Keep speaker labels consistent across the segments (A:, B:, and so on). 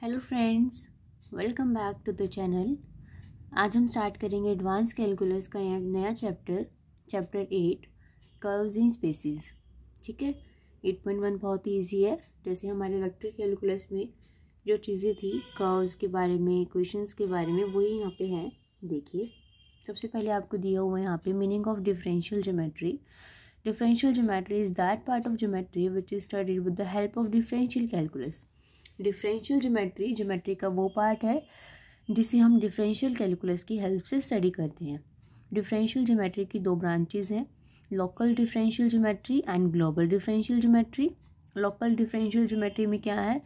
A: Hello friends, welcome back to the channel. आज हम start करेंगे एडवांस कैलकुलस का नया चैप्टर 8 कर्व्स इन स्पेसिस। ठीक है, 8.1 बहुत ही ईजी है। जैसे हमारे वेक्टर कैलकुलस में जो चीज़ें थी कर्व्स के बारे में, इक्वेशंस के बारे में, वही यहाँ पे हैं। देखिए, सबसे पहले आपको दिया हुआ है यहाँ पे meaning of differential geometry. Differential geometry is that part of geometry which is studied with the help of differential calculus. Differential geometry का वो पार्ट है जिसे हम डिफरेंशियल कैलकुलस की हेल्प से स्टडी करते हैं। डिफरेंशियल ज्योमेट्री की दो ब्रांचेस हैं, local differential geometry and global differential geometry. Local differential geometry में क्या है?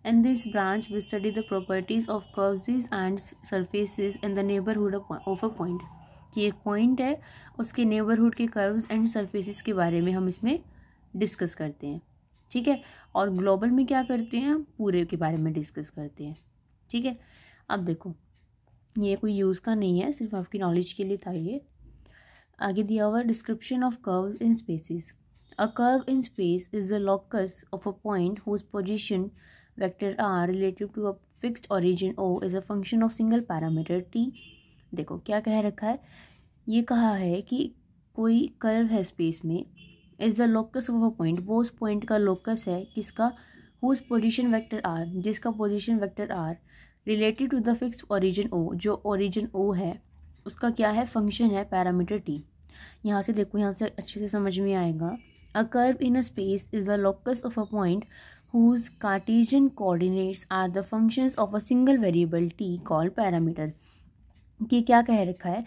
A: In this branch we study the properties of curves and surfaces in the neighbourhood of a point. कि एक पॉइंट है, उसके नेबरहुड के कर्व्स एंड सरफेसेस के बारे में हम इसमें डिस्कस करते हैं। ठीक है, और ग्लोबल में क्या करते हैं? हम पूरे के बारे में डिस्कस करते हैं। ठीक है, अब देखो, ये कोई यूज़ का नहीं है, सिर्फ आपकी नॉलेज के लिए था ये। आगे दिया हुआ description of curves in spaces. A curve in space is the locus of a point whose position vector r relative to a fixed origin O is a function of single parameter t. देखो क्या कह रखा है, ये कहा है कि कोई कर्व है स्पेस में, is the locus of a point, वो उस पॉइंट का लोकस है, किसका? हुज पोजीशन वेक्टर आर, जिसका position vector r related to the fixed origin O, जो ओरिजिन ओ है उसका क्या है? फंक्शन है पैरामीटर टी। यहाँ से देखो, यहाँ से अच्छे से समझ में आएगा। अ curve in a space is the locus of a point whose Cartesian coordinates are the functions of a single variable t called parameter। कि क्या कह रखा है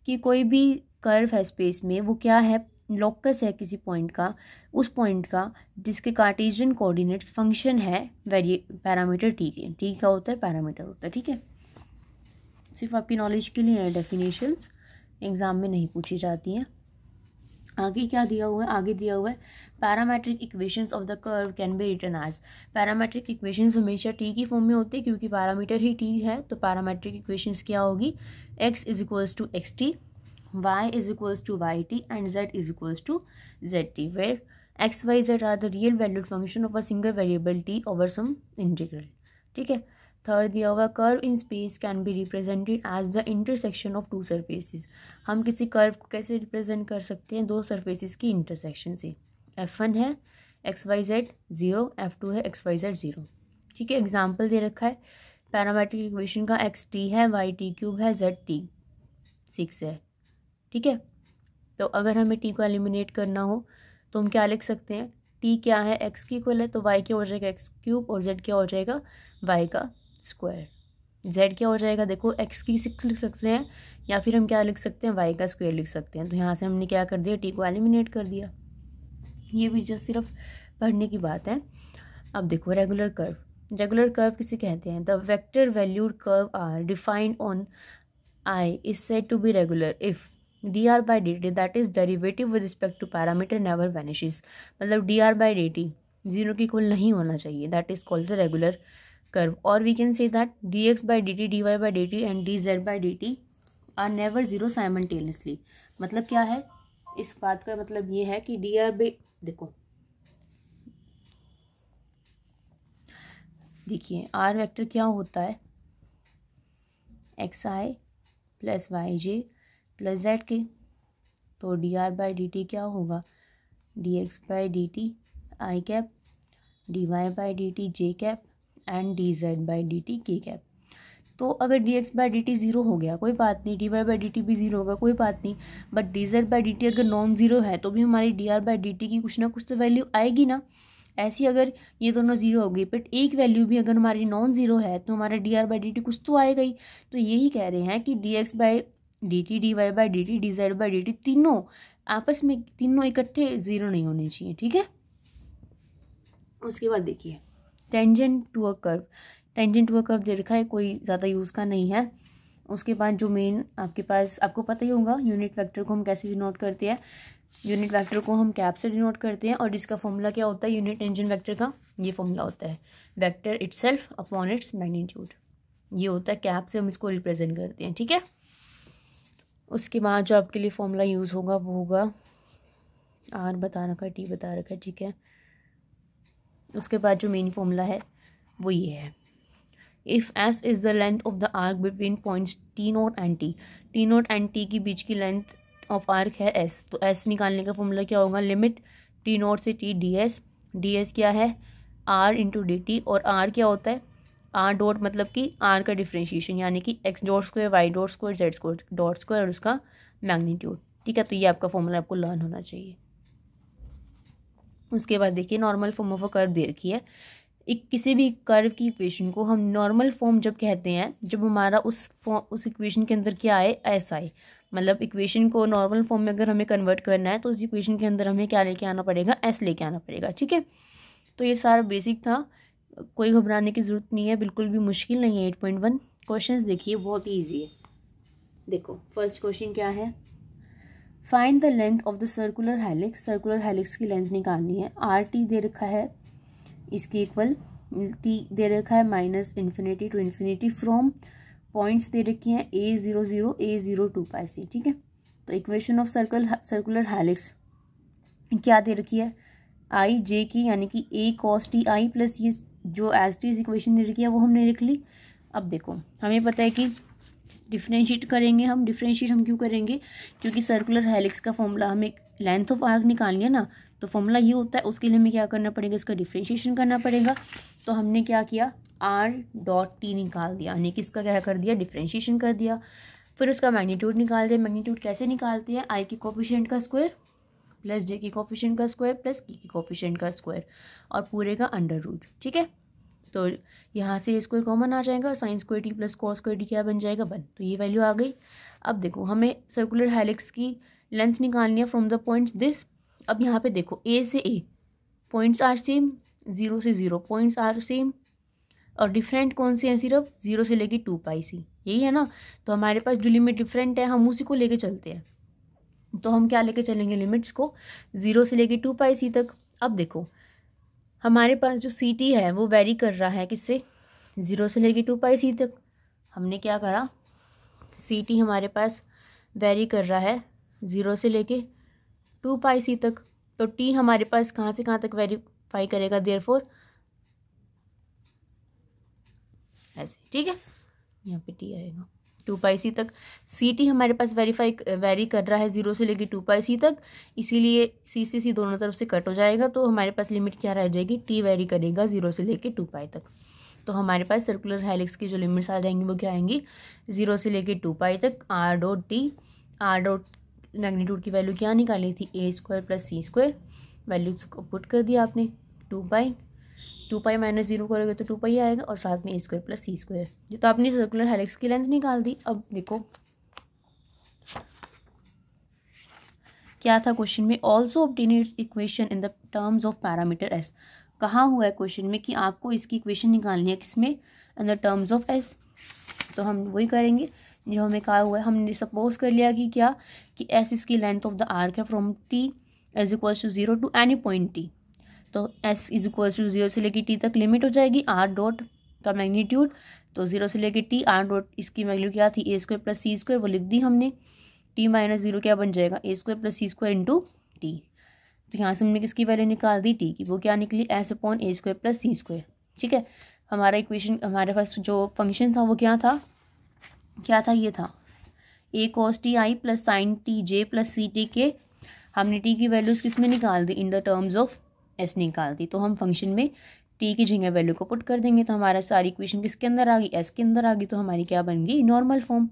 A: कि कोई भी कर्व है स्पेस में, वो क्या है? लोकस है किसी पॉइंट का, उस पॉइंट का जिसके कार्टेशियन कोऑर्डिनेट्स फंक्शन है पैरामीटर टी के। टी का होता है पैरामीटर होता है। ठीक है, सिर्फ आपकी नॉलेज के लिए है, डेफिनेशंस एग्जाम में नहीं पूछी जाती हैं। आगे क्या दिया हुआ है? आगे दिया हुआ है parametric equations of the curve can be written as. Parametric equations हमेशा टी की फॉर्म में होते हैं, क्योंकि पैरामीटर ही टी है। तो पैरामेट्रिक इक्वेशंस क्या होगी? x is equals to x t, y is equals to yt and z is equals to zt, where x, y, z are the real valued function of a single variable t over some integral। ठीक है, third दिया हुआ curve in space can be represented as the intersection of two surfaces. हम किसी curve को कैसे represent कर सकते हैं? दो सरफेसेस की इंटरसेक्शन से। f1 है xyz 0, f2 है xyz 0। ठीक है, एग्जाम्पल दे रखा है पैरामेट्रिक इक्वेशन का, एक्स टी है, वाई टी क्यूब है, जेड टी 6 है। ठीक है, तो अगर हमें टी को एलिमिनेट करना हो तो हम क्या लिख सकते हैं? टी क्या है? एक्स की इक्वल है, तो वाई क्या हो जाएगा? एक्स क्यूब, और जेड क्या हो जाएगा? वाई का स्क्वायर। जेड क्या हो जाएगा? देखो, एक्स की 6 लिख सकते हैं, या फिर हम क्या लिख सकते हैं? वाई का स्क्वायर लिख सकते हैं। तो यहाँ से हमने क्या कर दिया? टी को एलिमिनेट कर दिया। ये भी जस्ट सिर्फ पढ़ने की बात है। अब देखो, रेगुलर कर्व। रेगुलर कर्व किसे कहते हैं? The vector valued curve r defined on I is said to be regular if dr by dt that is derivative with respect to parameter never vanishes। मतलब dr by dt जीरो की equal नहीं होना चाहिए, that is called the regular curve। और we can say that dx by dt, dy by dt and dz by dt are never zero simultaneously। मतलब क्या है इस बात का? मतलब ये है कि dr by, देखो देखिए, r वेक्टर क्या होता है? xi plus yj plus z k. तो d r by d t क्या होगा? D x by d t i cap, d y by d t j cap and d z by d t k cap. तो अगर d x by d t zero हो गया कोई बात नहीं, d y by d t भी zero होगा कोई बात नहीं, but d z by d t अगर नॉन ज़ीरो है तो भी हमारी D r by d T की कुछ ना कुछ तो वैल्यू आएगी ना। ऐसी अगर ये दोनों ज़ीरो हो गई, बट एक वैल्यू भी अगर हमारी नॉन ज़ीरो है तो हमारा D r by d T कुछ तो आएगा ही। तो यही कह रहे हैं कि d x by d t, d y by d t, d z by d t, तीनों आपस में, तीनों इकट्ठे ज़ीरो नहीं होने चाहिए। ठीक है, उसके बाद देखिए tangent to a curve. Tangent to a curve दे रखा है, कोई ज़्यादा यूज़ का नहीं है। उसके बाद जो मेन आपके पास, आपको पता ही होगा यूनिट वेक्टर को हम कैसे डिनोट करते हैं। यूनिट वेक्टर को हम कैप से डिनोट करते हैं, और इसका फॉर्मूला क्या होता है? यूनिट टेंजेंट वेक्टर का ये फॉर्मूला होता है vector itself upon its magnitude. ये होता है कैप से हम इसको रिप्रेजेंट करते हैं। ठीक है, उसके बाद जो आपके लिए फॉर्मूला यूज़ होगा वो होगा, आर बता रखा है, टी बता रखा है। ठीक है, उसके बाद जो मेन फॉर्मूला है वो ये है, if S is the length of the arc between points T note and T, T note and T की बीच की लेंथ ऑफ आर्क है एस, तो एस निकालने का फॉर्मूला क्या होगा, लिमिट टी नोट से T D S, D S क्या है आर इंटू डी टी, और आर क्या होता है आर डॉट मतलब कि आर का डिफ्रेंशिएशन यानी कि x dot square y dot square z square dot square और उसका मैग्नीट्यूड। ठीक है, तो ये आपका फॉर्मूला आपको लर्न होना चाहिए। उसके बाद देखिए normal form of a curve दे रखी है। एक किसी भी कर्व की इक्वेशन को हम नॉर्मल फॉर्म जब कहते हैं जब हमारा उस इक्वेशन के अंदर क्या आए एस आए, मतलब इक्वेशन को नॉर्मल फॉर्म में अगर हमें कन्वर्ट करना है तो उस इक्वेशन के अंदर हमें क्या लेके आना पड़ेगा, एस लेके आना पड़ेगा। ठीक है, तो ये सारा बेसिक था, कोई घबराने की ज़रूरत नहीं है, बिल्कुल भी मुश्किल नहीं है। 8.1 क्वेश्चंस देखिए बहुत ईजी है। देखो फर्स्ट क्वेश्चन क्या है, find the length of the circular helix, circular helix की लेंथ निकालनी है। आर टी दे रखा है, इसकी इक्वल टी दे रखा है minus infinity to infinity from points दे रखी हैं A00 A0 2 पाई सी। ठीक है, तो इक्वेशन ऑफ सर्कुलर हेलिक्स क्या दे रखी है आई जे की, यानी कि ए कॉस टी आई प्लस ये जो एज टी इक्वेशन दे रखी है वो हमने लिख ली। अब देखो हमें पता है कि डिफ्रेंशिएट करेंगे हम, डिफ्रेंशिएट हम क्यों करेंगे, क्योंकि सर्कुलर हेलिक्स का फॉर्मूला हमें लेंथ ऑफ आर्क निकालनी है ना, तो फॉर्मूला ये होता है, उसके लिए हमें क्या करना पड़ेगा, इसका डिफ्रेंशिएशन करना पड़ेगा। तो हमने क्या किया आर डॉट टी निकाल दिया, यानी कि इसका क्या कर दिया डिफ्रेंशिएशन कर दिया। फिर उसका मैग्नीट्यूड निकाल दिया। मैग्नीट्यूड कैसे निकालते हैं, आई की कोफिशिएंट का स्क्वायर प्लस जे की कोफिशिएंट का स्क्वायर प्लस की कोफिशिएंट का स्क्वायर और पूरे का अंडर रूट। ठीक है, तो यहाँ से स्क्वायर कॉमन आ जाएगा, sine square T plus cos square T क्या बन जाएगा 1, तो ये वैल्यू आ गई। अब देखो हमें सर्कुलर हेलिक्स की लेंथ निकालनी है फ्रॉम द पॉइंट्स दिस। अब यहाँ पे देखो ए से ए पॉइंट्स आर सेम, 0 से 0 पॉइंट्स आर सेम, और डिफरेंट कौन से हैं, सिर्फ 0 से लेके 2 पाई सी, यही है ना। तो हमारे पास जो लिमिट डिफरेंट है हम उसी को लेके चलते हैं, तो हम क्या लेके चलेंगे लिमिट्स को 0 से लेके 2 पाई सी तक। अब देखो हमारे पास जो सी टी है वो वेरी कर रहा है किससे, 0 से लेके 2 पाई सी तक। हमने क्या करा, सी टी हमारे पास वेरी कर रहा है 0 से लेके 2 पाई सी तक, तो टी हमारे पास कहाँ से कहाँ तक वेरीफाई करेगा, देयरफॉर ऐसे। ठीक है, यहाँ पे टी आएगा 2 पाई सी तक। सी टी हमारे पास वेरी कर रहा है 0 से लेके 2 पाई सी तक, इसीलिए सी से सी दोनों तरफ से कट हो जाएगा, तो हमारे पास लिमिट क्या रह जाएगी, टी वेरी करेगा 0 से लेके 2 पाई तक। तो हमारे पास सर्कुलर हेलिक्स की जो लिमिट्स आ जाएंगी वो क्या आएंगी, 0 से लेके 2 पाई तक r dot T, R dot magnitude की वैल्यू क्या निकाली थी ए स्क्वायर प्लस सी स्क्वायर, वैल्यू को पुट कर दिया आपने 2 पाई माइनस 0 करोगे तो 2 पाई आएगा और साथ में ए स्क्वायर प्लस सी स्क्वायर। ये तो आपने सर्कुलर हेलिक्स की लेंथ निकाल दी। अब देखो क्या था क्वेश्चन में, also obtain it's equation in the terms of parameter S. कहाँ हुआ है क्वेश्चन में कि आपको इसकी इक्वेशन निकालनी है किसमें, इन द टर्म्स ऑफ एस। तो हम वही करेंगे जो हमें कहा हुआ है। हमने सपोज कर लिया कि क्या कि एस इसकी लेंथ ऑफ द आर्क है from t is equals to 0 to any point t, तो एस इज इक्वल्स टू 0 से लेके टी तक लिमिट हो जाएगी आर डॉट का मैग्नीट्यूड, तो 0 से लेके टी आर डॉट इसकी वैल्यू क्या थी ए स्क्वायर प्लस सी स्क्वायर, वो लिख दी हमने। टी माइनस 0 क्या बन जाएगा ए स्क्वायर प्लस सी स्क्वायर इंटू टी, तो यहाँ से हमने किसकी वैल्यू निकाल दी टी की, वो क्या निकली एस अपॉन ए स्क्वायर प्लस सी स्क्वायर। ठीक है, हमारा इक्वेशन हमारे पास जो फंक्शन था वो क्या था ये था a cos t i plus sine t j plus c t के, हमने टी की वैल्यूज किस में निकाल दी, in the terms of s निकाल दी। तो हम फंक्शन में टी की जगह वैल्यू को पुट कर देंगे, तो हमारा सारी इक्वेशन किसके अंदर आ गई, एस के अंदर आ गई। तो हमारी क्या बन गई नॉर्मल फॉर्म,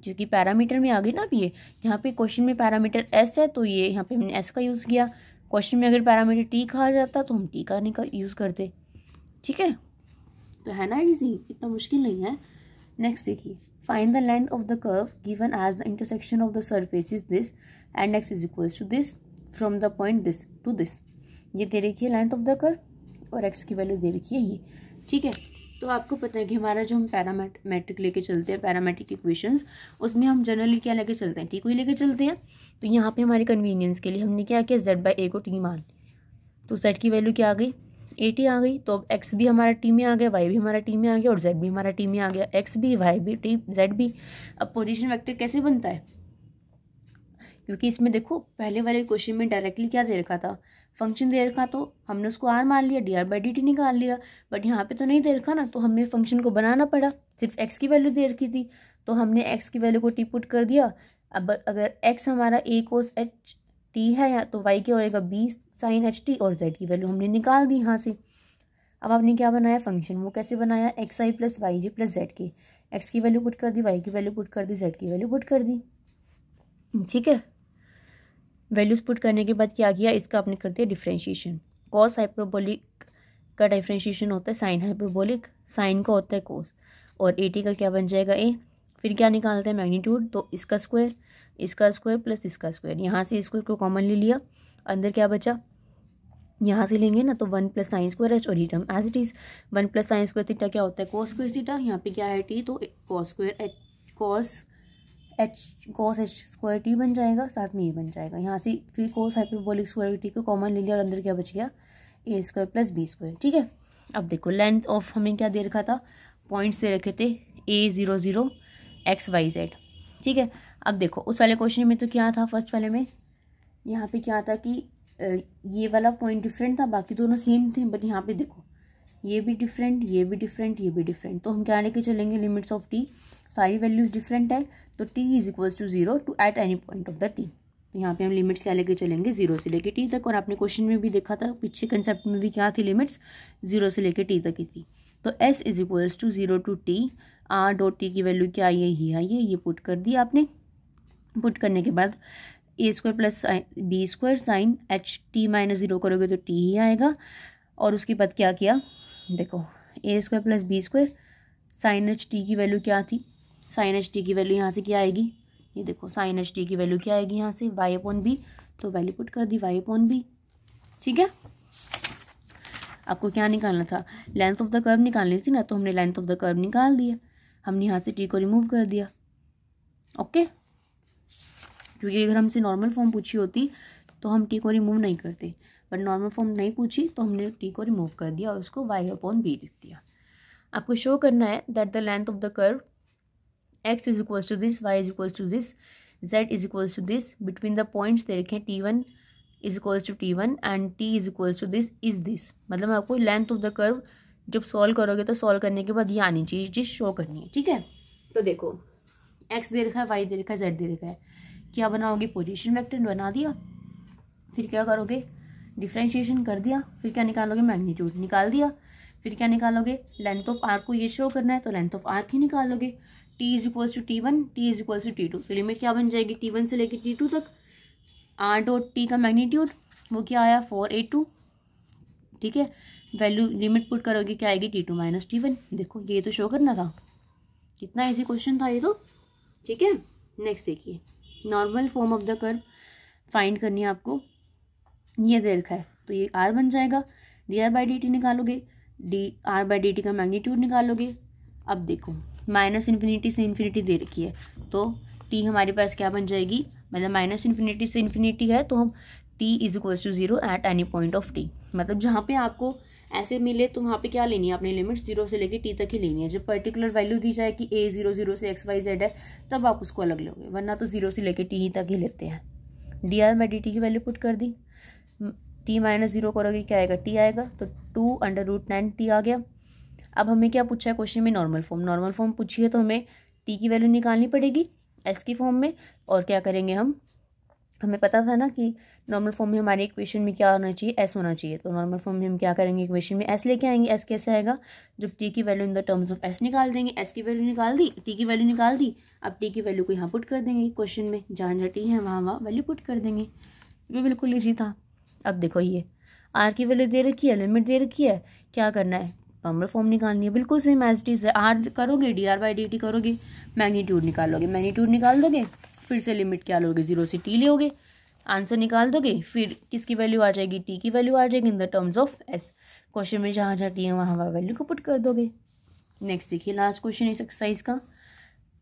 A: क्योंकि पैरामीटर में आ गई ना। अब ये यहाँ पे क्वेश्चन में पैरामीटर एस है तो ये यहाँ पे हमने एस का यूज़ किया। क्वेश्चन में अगर पैरामीटर टी कहा जाता तो हम टी का यूज़ करते। ठीक है, तो है ना इजी, इतना मुश्किल नहीं है। नेक्स्ट देखिए, find the length of the curve given as the intersection of the surface is this and x is equals to this from the point this to this. ये दे रखी है लेंथ ऑफ द कर्व और x की value दे रखी है ये। ठीक है, तो आपको पता है कि हमारा जो हम पैरामेट्रिक लेके चलते हैं, पैरामेट्रिक इक्वेशंस, उसमें हम जनरली क्या लेके चलते हैं, टी को ही लेके चलते हैं। तो यहाँ पे हमारी कन्वीनियंस के लिए हमने क्या किया, जेड बाई ए को टी मान, तो जेड की वैल्यू क्या आ गई, ए टी आ गई। तो अब एक्स भी हमारा टी में आ गया, वाई भी हमारा टी में आ गया और जेड भी हमारा टी में आ गया, एक्स भी वाई भी टी जेड भी। अब पोजीशन वेक्टर कैसे बनता है, क्योंकि इसमें देखो पहले वाले क्वेश्चन में डायरेक्टली क्या दे रखा था, फंक्शन दे रखा तो हमने उसको आर मान लिया, dr/dt निकाल लिया। बट यहाँ पे तो नहीं दे रखा ना, तो हमें फंक्शन को बनाना पड़ा। सिर्फ x की वैल्यू दे रखी थी तो हमने x की वैल्यू को t पुट कर दिया। अब अगर x हमारा a cos h t है या तो y क्या होएगा b sin h t, और z की वैल्यू हमने निकाल दी यहाँ से। अब आपने क्या बनाया फंक्शन, वो कैसे बनाया, एक्स आई प्लस वाई जी प्लस जेड के। एक्स की वैल्यू पुट कर दी, वाई की वैल्यू पुट कर दी, जेड की वैल्यू पुट कर दी। ठीक है, वैल्यूज पुट करने के बाद क्या किया, इसका आपने कर दिया डिफ्रेंशिएशन। कॉस हाइपरबोलिक का डिफ्रेंशिएशन होता है साइन हाइपरबोलिक, साइन का होता है कोस, और ए टी का क्या बन जाएगा ए। फिर क्या निकालते हैं मैग्नीट्यूड, तो इसका स्क्वायर प्लस इसका स्क्वायर, यहाँ से स्क्वायर को कॉमन ले लिया, अंदर क्या बचा, यहाँ से लेंगे ना तो 1 प्लस साइन स्क्वायर एच, और ये term as it is 1 plus sine square theta क्या होता है कोस स्क्वायर थीटा, यहाँ पे क्या है टी, तो cos square H cos H square T बन जाएगा, साथ में ये बन जाएगा। यहाँ से फिर कोस हाइपरबोलिक स्क्वायर टी को कॉमन ले लिया और अंदर क्या बच गया ए स्क्वायर प्लस बी स्क्वायर। ठीक है, अब देखो लेंथ ऑफ हमें क्या दे रखा था, पॉइंट्स दे रखे थे a0 0 x y z। ठीक है, अब देखो उस वाले क्वेश्चन में तो क्या था, फर्स्ट वाले में यहाँ पे क्या था कि ये वाला पॉइंट डिफरेंट था, बाकी दोनों सेम थे। बट यहाँ पे देखो ये भी डिफरेंट, ये भी डिफरेंट, ये भी डिफरेंट, तो हम क्या लेके चलेंगे, लिमिट्स ऑफ टी सारी वैल्यूज डिफरेंट है, तो t is equals to 0 to at any point of the t। तो यहाँ पे हम लिमिट्स क्या लेके चलेंगे, 0 से लेके t तक। और आपने क्वेश्चन में भी देखा था, पीछे कंसेप्ट में भी क्या थी, लिमिट्स 0 से लेके t तक की थी। तो s is equals to 0 to t, r dot t की वैल्यू क्या आई है, ये पुट कर दी आपने। पुट करने के बाद a square plus b square sine h t minus 0 करोगे तो टी ही आएगा। और उसके बाद क्या किया, देखो a square plus b square sine h t की वैल्यू क्या थी, साइन एच टी की वैल्यू यहाँ से क्या आएगी, ये देखो साइन एच टी की वैल्यू क्या आएगी यहाँ से वाई अपॉन बी, तो वैल्यू पुट कर दी वाई अपॉन बी। ठीक है, आपको क्या निकालना था, लेंथ ऑफ द कर्व निकालनी थी ना, तो हमने लेंथ ऑफ द कर्व निकाल दिया, हमने यहाँ से टी को रिमूव कर दिया। ओके, क्योंकि अगर हमसे नॉर्मल फॉर्म पूछी होती तो हम टी को रिमूव नहीं करते, बट नॉर्मल फॉर्म नहीं पूछी तो हमने टी को रिमूव कर दिया और उसको वाई अपॉन बी लिख दिया। आपको शो करना है that the length of the curve x is equals to this, y is equals to this, z is equals to this, between the points दे रखें t1 is equals to t1 and t is equals to this is this. मतलब आपको length of the curve जब solve करोगे तो solve करने के बाद ये आनी चाहिए चीज़ शो करनी है। ठीक है, तो देखो एक्स दे रखा है, वाई दे रखा है, जेड दे रखा है, क्या बनाओगे, पोजीशन वेक्टर बना दिया। फिर क्या करोगे, डिफ्रेंशिएशन कर दिया, फिर क्या निकालोगे, मैग्नीट्यूड निकाल दिया। फिर क्या निकालोगे, लेंथ ऑफ आर को ये शो करना है तो लेंथ ऑफ आर की निकालोगे। T is equals to t one, t is equals to t two, तो लिमिट क्या बन जाएगी, t1 से लेकर t2 तक। आर डॉट टी का मैग्नीट्यूड वो क्या आया 482। ठीक है, वैल्यू लिमिट पुट करोगे क्या आएगी, t2 माइनस t1। देखो ये तो शो करना था, कितना इजी क्वेश्चन था ये तो। ठीक है, नेक्स्ट देखिए, normal form of the curve find करनी है आपको, ये दे रखा है तो ये r बन जाएगा, dr/dt निकालोगे, dr/dt का मैग्नीट्यूड निकालोगे। अब देखो माइनस इन्फिनिटी से इन्फिनिटी दे रखी है तो t हमारे पास क्या बन जाएगी, मतलब माइनस इन्फिनिटी से इन्फिनिटी है तो हम t is equals to 0 at any point of t। मतलब जहाँ पे आपको ऐसे मिले तो वहाँ पे क्या लेनी है, अपनी लिमिट 0 से लेके t तक ही लेनी है। जब पर्टिकुलर वैल्यू दी जाए कि a 0 से x y z है तब आप उसको अलग लोगे, वरना तो 0 से लेके t तक ही लेते हैं। dr/dt की वैल्यू पुट कर दी, t माइनस 0 करोगे क्या आएगा, t आएगा, तो 2/√9t आ गया। अब हमें क्या पूछा है क्वेश्चन में, नॉर्मल फॉर्म पूछी है तो हमें t की वैल्यू निकालनी पड़ेगी s की फॉर्म में। और क्या करेंगे हमें पता था ना कि नॉर्मल फॉर्म में हमारे इक्वेशन में क्या होना चाहिए, s होना चाहिए, तो नॉर्मल फॉर्म में हम क्या करेंगे, इक्वेशन में s लेके आएंगे। s कैसे आएगा, जब t की value in the terms of s निकाल देंगे, s की वैल्यू निकाल दी, t की वैल्यू निकाल दी, अब t की वैल्यू को यहाँ पुट कर देंगे क्वेश्चन में, जहाँ जहाँ t है वहाँ वैल्यू पुट कर देंगे। ये बिल्कुल ईजी था। अब देखो ये r की वैल्यू दे रखी है, लिमिट दे रखी है, क्या करना है, नॉर्मल फॉर्म निकालनी है, बिल्कुल सेम एज इट इज है। r करोगे, dr/dt करोगे, मैग्नीट्यूड निकालोगे, मैग्नीट्यूड निकाल दोगे, फिर से लिमिट क्या लोगे, 0 से t लोगे, आंसर निकाल दोगे, फिर किसकी वैल्यू आ जाएगी, t की वैल्यू आ जाएगी इन the terms of s। Question में जहाँ जहाँ t है वहाँ वैल्यू को पुट कर दोगे। नेक्स्ट देखिए, लास्ट क्वेश्चन इस एक्सरसाइज का,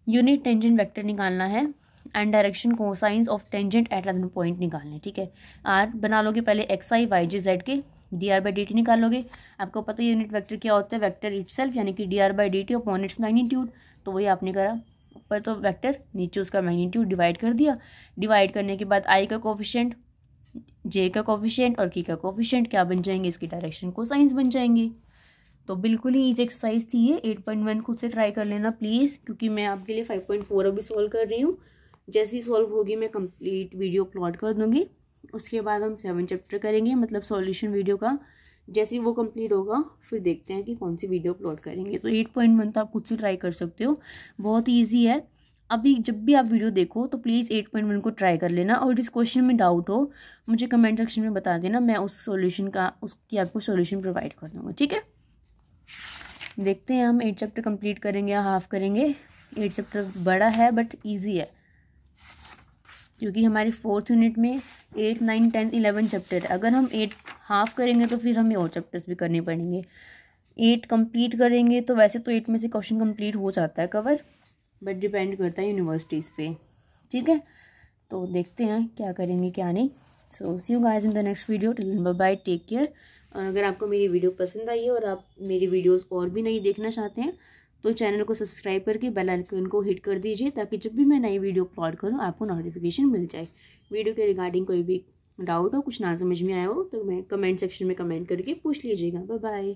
A: यूनिट टेंजेंट वेक्टर निकालना है and direction cosines of tangent at other point निकालने। ठीक है, r बना लोगे पहले x i y j z के, dr/dt निकालोगे। आपको पता है यूनिट वेक्टर क्या होता है, वेक्टर इटसेल्फ यानी कि dr/dt अपॉन इट्स मैग्नीट्यूड, तो वही आपने करा, ऊपर तो वेक्टर नीचे उसका मैग्नीट्यूड डिवाइड कर दिया। डिवाइड करने के बाद i का कोफिशिएंट जे का कोफिशिएंट और की का कोफिशिएंट क्या बन जाएंगे, इसकी डायरेक्शन कोसाइंस बन जाएंगी। तो बिल्कुल ही इजी एक्सरसाइज थी ये। 8.1 खुद से ट्राई कर लेना प्लीज़, क्योंकि मैं आपके लिए 5.4 अभी सॉल्व कर रही हूँ। जैसी सॉल्व होगी मैं कंप्लीट वीडियो अपलोड कर दूँगी। उसके बाद हम 7 चैप्टर करेंगे, मतलब सॉल्यूशन वीडियो का। जैसे ही वो कंप्लीट होगा फिर देखते हैं कि कौन सी वीडियो अपलोड करेंगे। तो 8.1 तो आप खुद से ट्राई कर सकते हो, बहुत ईजी है। अभी जब भी आप वीडियो देखो तो प्लीज़ 8.1 को ट्राई कर लेना, और जिस क्वेश्चन में डाउट हो मुझे कमेंट सेक्शन में बता देना, मैं उस सॉल्यूशन का उसकी आपको सॉल्यूशन प्रोवाइड कर दूँगा, ठीक है। देखते हैं हम 8 चैप्टर कंप्लीट करेंगे या हाफ करेंगे। 8 चैप्टर बड़ा है बट इजी है, क्योंकि हमारी 4th यूनिट में 8, 9, 10, 11 चैप्टर है। अगर हम 8 हाफ करेंगे तो फिर हमें और चैप्टर्स भी करने पड़ेंगे। 8 कंप्लीट करेंगे तो वैसे तो 8 में से क्वेश्चन कंप्लीट हो जाता है कवर, बट डिपेंड करता है यूनिवर्सिटीज़ पे, ठीक है। तो देखते हैं क्या करेंगे क्या नहीं। So see you guys in the next video, till bye bye, take care. और अगर आपको मेरी वीडियो पसंद आई है और आप मेरी वीडियोस और भी नहीं देखना चाहते हैं तो चैनल को सब्सक्राइब करके बेल आइकन को हिट कर दीजिए, ताकि जब भी मैं नई वीडियो अपलोड करूँ आपको नोटिफिकेशन मिल जाए। वीडियो के रिगार्डिंग कोई भी डाउट हो, कुछ ना समझ में आया हो तो मैं कमेंट सेक्शन में कमेंट करके पूछ लीजिएगा। Bye bye.